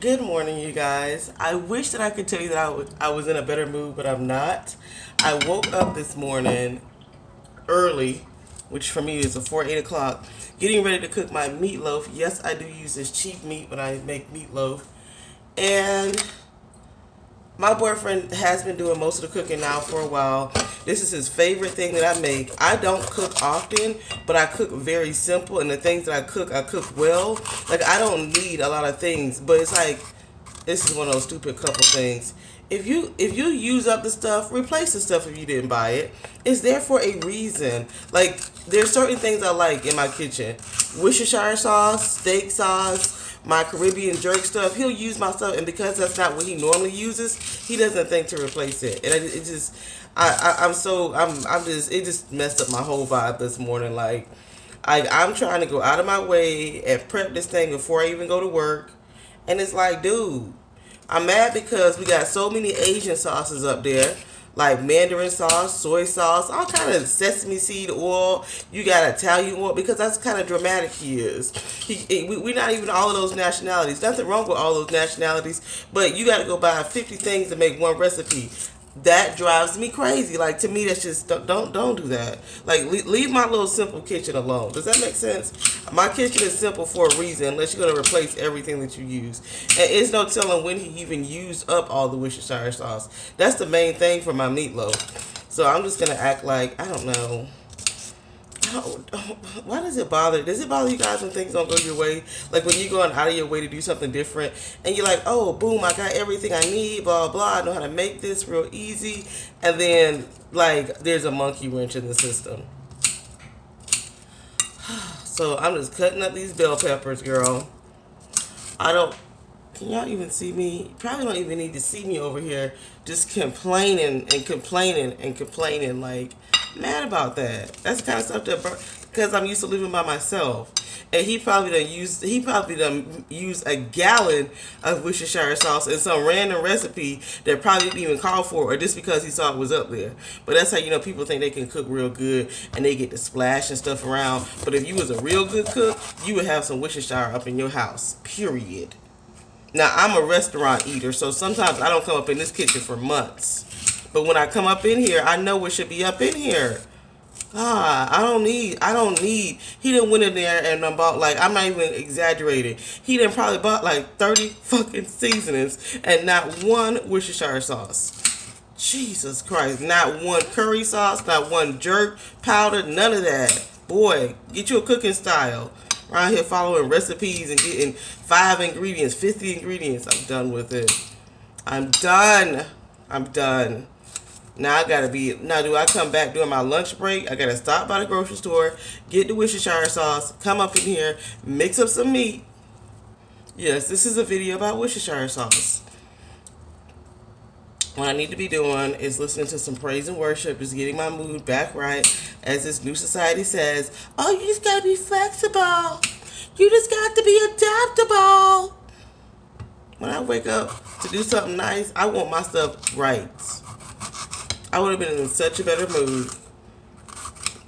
Good morning, you guys. I wish that I could tell you that I was in a better mood, but I'm not. I woke up this morning early, which for me is before 8 o'clock, getting ready to cook my meatloaf. Yes, I do use this cheap meat when I make meatloaf. And my boyfriend has been doing most of the cooking now for a while. This is his favorite thing that I make. I don't cook often, but I cook very simple, and the things that I cook well. Like, I don't need a lot of things, but it's like, this is one of those stupid couple things. If you use up the stuff, replace the stuff if you didn't buy it. It's there for a reason. Like, there's certain things I like in my kitchen. Worcestershire sauce, steak sauce, my Caribbean jerk stuff. He'll use my stuff, and because that's not what he normally uses, he doesn't think to replace it. And it just, I'm just, it just messed up my whole vibe this morning. Like, I'm trying to go out of my way and prep this thing before I even go to work. And it's like, dude, I'm mad because we got so many Asian sauces up there, like Mandarin sauce, soy sauce, all kind of sesame seed oil. You got Italian oil because that's kind of dramatic he is. We're not even all of those nationalities. Nothing wrong with all those nationalities, but you got to go buy 50 things to make one recipe. That drives me crazy. Like, to me, that's just don't do that. Like, leave my little simple kitchen alone. Does that make sense? My kitchen is simple for a reason, unless you're gonna replace everything that you use. And it's no telling when he even used up all the Worcestershire sauce. That's the main thing for my meatloaf. So I'm just gonna act like I don't know. Why does it bother? Does it bother you guys when things don't go your way? Like, when you're going out of your way to do something different, and you're like, oh, boom, I got everything I need, blah blah. I know how to make this real easy, and then like there's a monkey wrench in the system. So I'm just cutting up these bell peppers, girl. I don't. Can y'all even see me? You probably don't even need to see me over here, just complaining and complaining and complaining. Like, mad about that. That's the kind of stuff that because I'm used to living by myself. And he probably done used a gallon of Worcestershire sauce in some random recipe that probably didn't even call for it, or just because he saw it was up there. But that's how you know people think they can cook real good and they get to splash and stuff around. But if you was a real good cook, you would have some Worcestershire up in your house. Period. Now, I'm a restaurant eater, so sometimes I don't come up in this kitchen for months. But when I come up in here, I know what should be up in here. He done went in there and bought, like, I'm not even exaggerating. He done probably bought like 30 fucking seasonings and not one Worcestershire sauce. Jesus Christ. Not one curry sauce, not one jerk powder, none of that. Boy, get you a cooking style. Around here following recipes and getting 5 ingredients, 50 ingredients. I'm done with it. I'm done. I'm done. Now do I come back during my lunch break? I gotta stop by the grocery store, get the Worcestershire sauce, come up in here, mix up some meat. Yes, this is a video about Worcestershire sauce. What I need to be doing is listening to some praise and worship, just getting my mood back right. As this new society says, oh, you just gotta be flexible. You just got to be adaptable. When I wake up to do something nice, I want my stuff right. I would have been in such a better mood.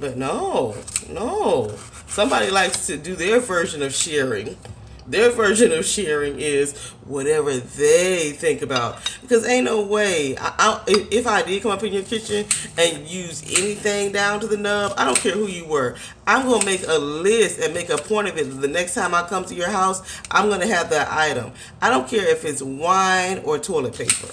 But no, no. Somebody likes to do their version of sharing. Their version of sharing is whatever they think about. Because ain't no way. If I did come up in your kitchen and use anything down to the nub, I don't care who you were. I'm going to make a list and make a point of it. The next time I come to your house, I'm going to have that item. I don't care if it's wine or toilet paper.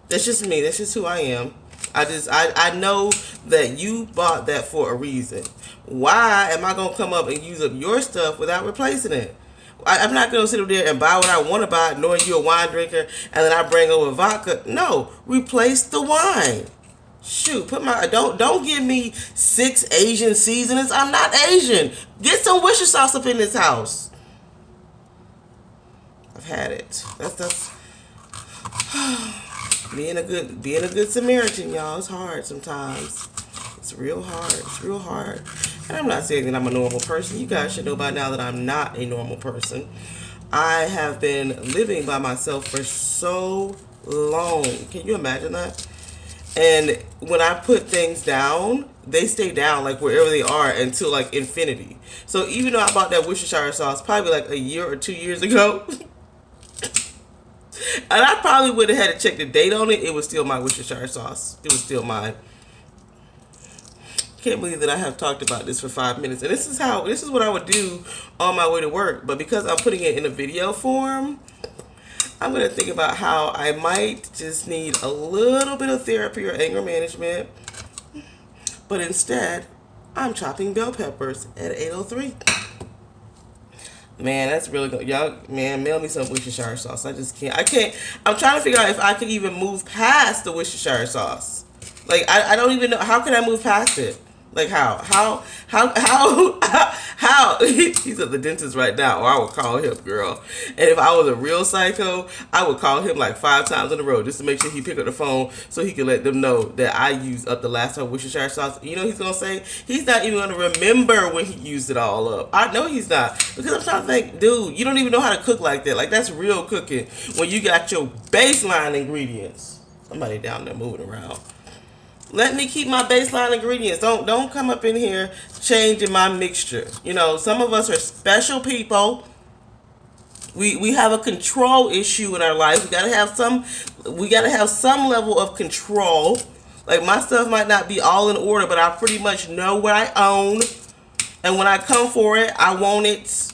That's just me. That's just who I am. I know that you bought that for a reason. Why am I going to come up and use up your stuff without replacing it? I'm not going to sit up there and buy what I want to buy, knowing you're a wine drinker, and then I bring over vodka. No, replace the wine. Shoot, don't give me 6 Asian seasonings. I'm not Asian. Get some Worcestershire sauce up in this house. I've had it. That's being a good Samaritan, y'all. It's hard sometimes. It's real hard. It's real hard. And I'm not saying that I'm a normal person. You guys should know by now that I'm not a normal person. I have been living by myself for so long. Can you imagine that? And when I put things down, they stay down like wherever they are until like infinity. So even though I bought that Worcestershire sauce probably like a year or 2 years ago, And I probably would have had to check the date on it. It was still my Worcestershire sauce. It was still mine. Can't believe that I have talked about this for 5 minutes. And this is what I would do on my way to work. But because I'm putting it in a video form, I'm going to think about how I might just need a little bit of therapy or anger management. But instead, I'm chopping bell peppers at 8:03. Man, that's really good. Y'all, man, mail me some Worcestershire sauce. I just can't. I can't. I'm trying to figure out if I can even move past the Worcestershire sauce. Like, I don't even know. How can I move past it? Like, how? He's at the dentist right now, or I would call him, girl. And if I was a real psycho, I would call him like 5 times in a row just to make sure he pick up the phone so he can let them know that I used up the last time Worcestershire sauce. You know what he's going to say? He's not even going to remember when he used it all up. I know he's not. Because I'm trying to think, dude, you don't even know how to cook like that. Like, that's real cooking when you got your baseline ingredients. Somebody down there moving around. Let me keep my baseline ingredients. Don't come up in here changing my mixture. You know, some of us are special people. We have a control issue in our life. We gotta have some level of control. Like, my stuff might not be all in order, but I pretty much know what I own. And when I come for it, I want it.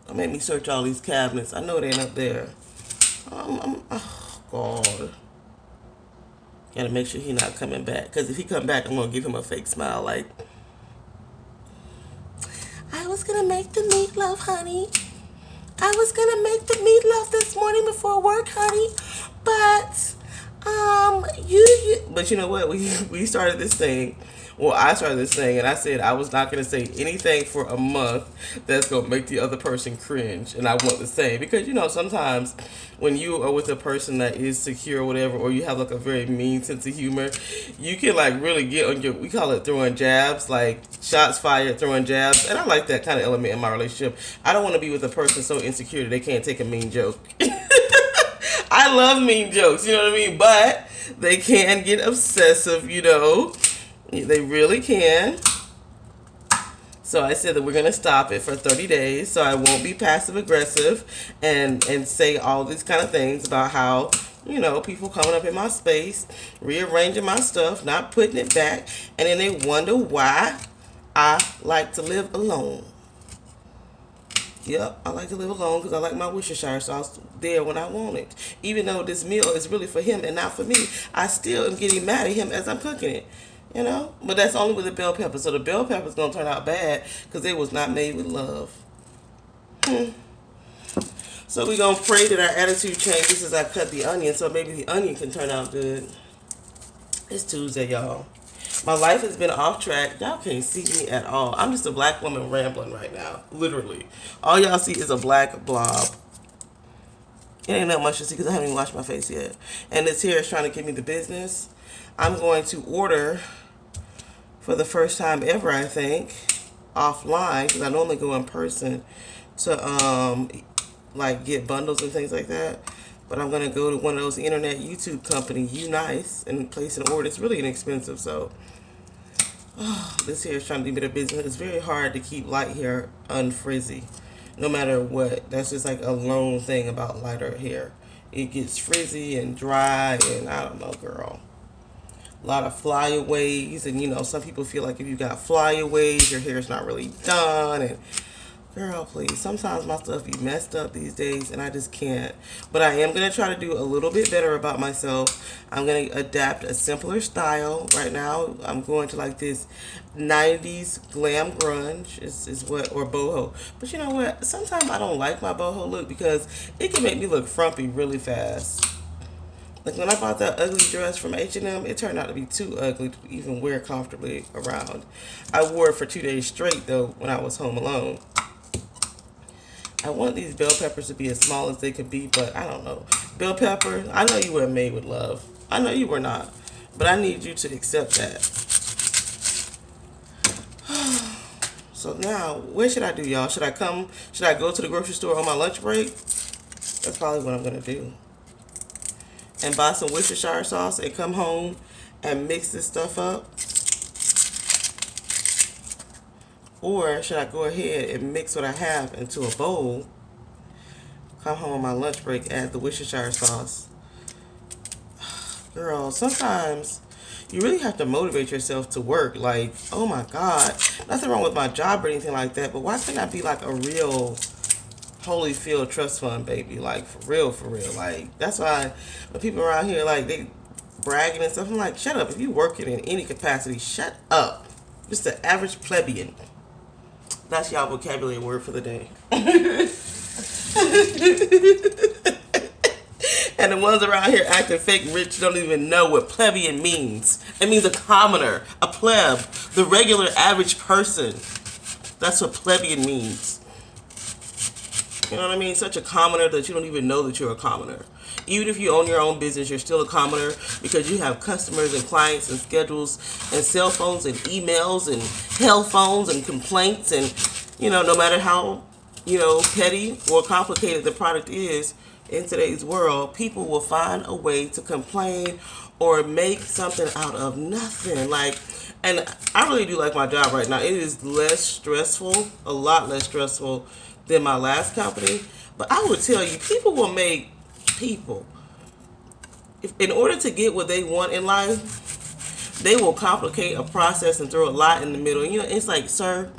Don't make me search all these cabinets. I know they ain't up there. Oh God. Gotta make sure he's not coming back. Because if he come back, I'm going to give him a fake smile like, I was going to make the meatloaf, honey. I was going to make the meatloaf this morning before work, honey. But, But you know what? We started this thing. Well, I started this thing, and I said I was not going to say anything for a month that's going to make the other person cringe. And I want to say, because, you know, sometimes when you are with a person that is secure or whatever, or you have like a very mean sense of humor, you can like really get on we call it throwing jabs, like shots fired, throwing jabs. And I like that kind of element in my relationship. I don't want to be with a person so insecure that they can't take a mean joke. I love mean jokes, you know what I mean? But they can get obsessive, you know. They really can. So I said that we're going to stop it for 30 days so I won't be passive aggressive and say all these kind of things about how, you know, people coming up in my space, rearranging my stuff, not putting it back, and then they wonder why I like to live alone. Yep, I like to live alone because I like my Worcestershire sauce there when I want it. Even though this meal is really for him and not for me, I still am getting mad at him as I'm cooking it. You know? But that's only with the bell pepper. So the bell pepper is going to turn out bad because it was not made with love. So we're going to pray that our attitude changes as I cut the onion so maybe the onion can turn out good. It's Tuesday, y'all. My life has been off track. Y'all can't see me at all. I'm just a black woman rambling right now. Literally. All y'all see is a black blob. It ain't that much to see because I haven't even washed my face yet. And this here is trying to give me the business. I'm going to order for the first time ever, I think, offline, because I normally go in person to like get bundles and things like that. But I'm gonna go to one of those internet YouTube companies, Unice, and place an order. It's really inexpensive, so this here is trying to do a bit of business. It's very hard to keep light hair unfrizzy, no matter what. That's just like a lone thing about lighter hair. It gets frizzy and dry, and I don't know, girl. A lot of flyaways, and you know, some people feel like if you got flyaways, your hair's not really done. And girl, please, sometimes my stuff be messed up these days, and I just can't. But I am gonna try to do a little bit better about myself. I'm gonna adapt a simpler style. Right now, I'm going to like this 90s glam grunge is what, or boho. But you know what? Sometimes I don't like my boho look because it can make me look frumpy really fast. Like when I bought that ugly dress from H&M, it turned out to be too ugly to even wear comfortably around. I wore it for 2 days straight though when I was home alone. I want these bell peppers to be as small as they could be, but I don't know. Bell pepper, I know you weren't made with love. I know you were not. But I need you to accept that. So now, what should I do, y'all? Should I go to the grocery store on my lunch break? That's probably what I'm going to do. And buy some Worcestershire sauce and come home and mix this stuff up? Or should I go ahead and mix what I have into a bowl, come home on my lunch break, add the Worcestershire sauce. Girl, sometimes you really have to motivate yourself to work. Like, oh my God, nothing wrong with my job or anything like that, but why can't I be like a real Holyfield trust fund baby? Like, for real, for real. Like, that's why when people around here, like, they bragging and stuff, I'm like, shut up. If you working in any capacity, shut up. Just the average plebeian. That's y'all vocabulary word for the day. And the ones around here acting fake rich don't even know what plebeian means. It means a commoner, a pleb, the regular average person. That's what plebeian means. You know what I mean? Such a commoner that you don't even know that you're a commoner. Even if you own your own business, you're still a commoner because you have customers and clients and schedules and cell phones and emails and hell phones and complaints. And, you know, no matter how, you know, petty or complicated the product is in today's world, people will find a way to complain or make something out of nothing. Like, and I really do like my job right now. It is less stressful, a lot less stressful than my last company. But I would tell you, people will make people, if in order to get what they want in life, they will complicate a process and throw a lot in the middle. You know, it's like, sir,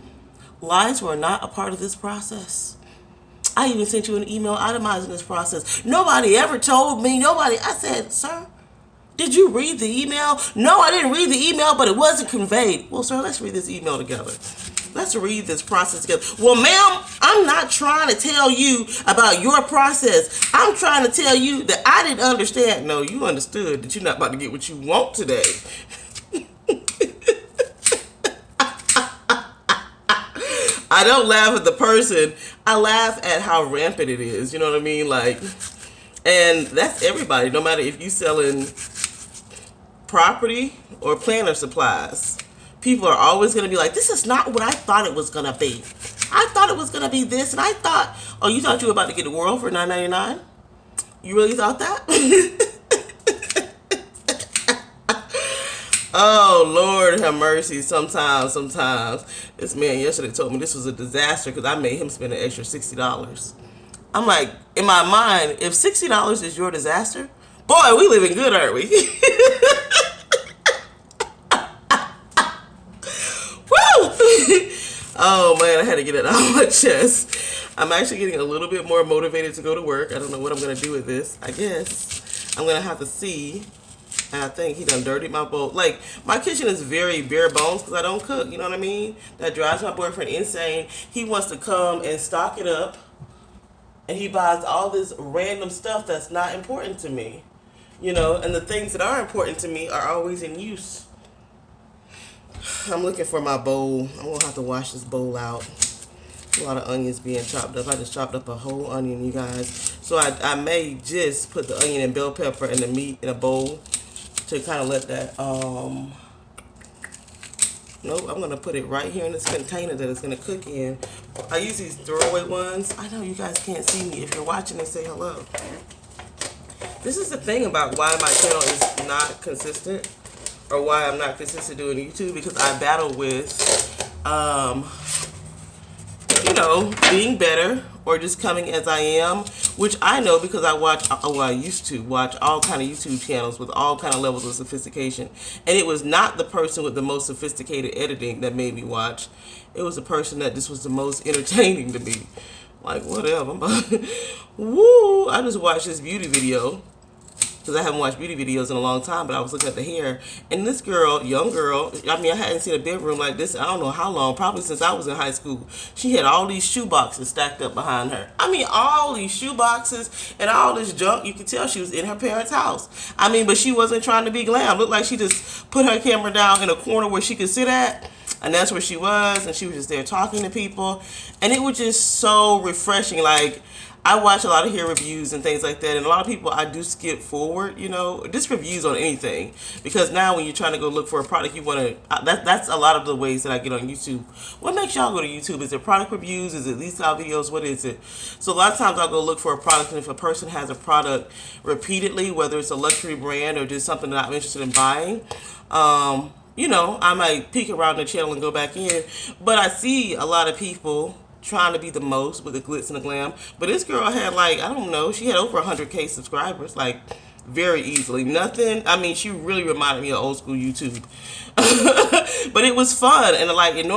lies were not a part of this process. I even sent you an email itemizing this process. Nobody ever told me. I said, sir, did you read the email? No, I didn't read the email, but it wasn't conveyed. Well, sir, let's read this email together. Let's read this process together. Well, ma'am, I'm not trying to tell you about your process. I'm trying to tell you that I didn't understand. No, you understood that you're not about to get what you want today. I don't laugh at the person. I laugh at how rampant it is. You know what I mean? Like, and that's everybody. No matter if you selling property or planner supplies, people are always going to be like, this is not what I thought it was going to be. I thought it was going to be this, and I thought, oh, you thought you were about to get the world for $9.99? You really thought that? Oh, Lord have mercy. Sometimes. This man yesterday told me this was a disaster because I made him spend an extra $60. I'm like, in my mind, if $60 is your disaster, boy, we living good, aren't we? Woo! Oh, man, I had to get it out of my chest. I'm actually getting a little bit more motivated to go to work. I don't know what I'm going to do with this. I guess I'm going to have to see. And I think he done dirtied my bowl. Like, my kitchen is very bare bones because I don't cook. You know what I mean? That drives my boyfriend insane. He wants to come and stock it up. And he buys all this random stuff that's not important to me. You know, and the things that are important to me are always in use. I'm looking for my bowl. I'm going to have to wash this bowl out. A lot of onions being chopped up. I just chopped up a whole onion, you guys. So I may just put the onion and bell pepper and the meat in a bowl to kind of let that, nope, I'm going to put it right here in this container that it's going to cook in. I use these throwaway ones. I know you guys can't see me. If you're watching, they say hello. This is the thing about why my channel is not consistent, or why I'm not consistent doing YouTube, because I battle with, you know, being better or just coming as I am, which I know because I watch, well, I used to watch all kind of YouTube channels with all kind of levels of sophistication. And it was not the person with the most sophisticated editing that made me watch. It was the person that just was the most entertaining to me. Like, whatever. Woo! I just watched this beauty video. Because I haven't watched beauty videos in a long time, but I was looking at the hair. And this girl, young girl, I mean, I hadn't seen a bedroom like this, I don't know how long, probably since I was in high school. She had all these shoe boxes stacked up behind her. I mean, all these shoe boxes and all this junk. You could tell she was in her parents' house. I mean, but she wasn't trying to be glam. Looked like she just put her camera down in a corner where she could sit at. And that's where she was. And she was just there talking to people. And it was just so refreshing. Like, I watch a lot of hair reviews and things like that, and a lot of people I do skip forward, you know, just reviews on anything, because now when you're trying to go look for a product, you want to, that's a lot of the ways that I get on YouTube. What makes y'all go to YouTube? Is it product reviews? Is it lease style videos? What is it? So a lot of times I'll go look for a product, and if a person has a product repeatedly, whether it's a luxury brand or just something that I'm interested in buying, you know, I might peek around the channel and go back in. But I see a lot of people trying to be the most with the glitz and the glam. But this girl had like, I don't know, she had over 100K subscribers, like very easily. Nothing. I mean, she really reminded me of old school YouTube. But it was fun, and like it normally